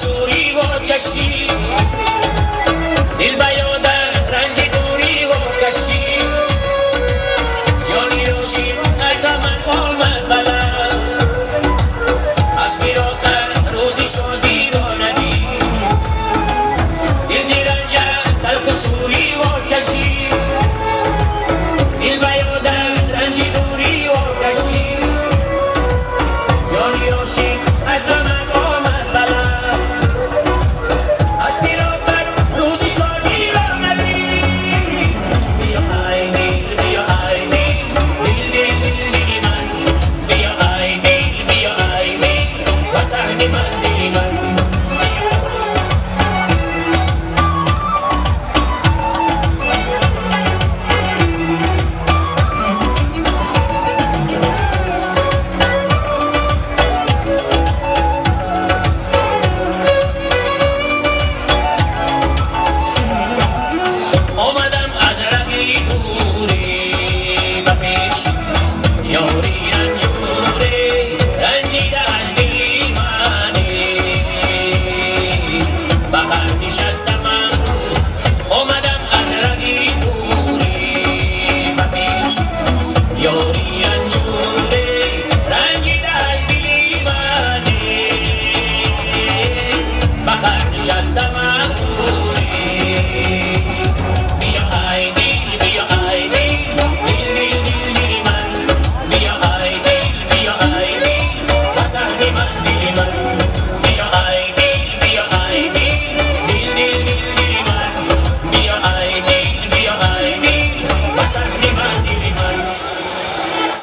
شوری و چشی دل بیادم رنج دوری و کشی جانی روشی از من آمد بلد از فراقت روزی شادی را ندید دل زی رنجم تلخ شوری و چشی دل بیادم رنج دوری و کشی جانی روشی از من آمد بلد از فراقت روزی شادی را ندید بیا ای دل بیا ای دل دل دل دل من بیا ای دل بیا ای دل وسعد منزل من آمدم از رنگی دوری به پیش یاری رنجوره رنجیده از دلی منه بقر نشستم من رو آمدم از رنگی دوری به پیش یاری رنجوره رنجیده از دلی منه بقر نشستم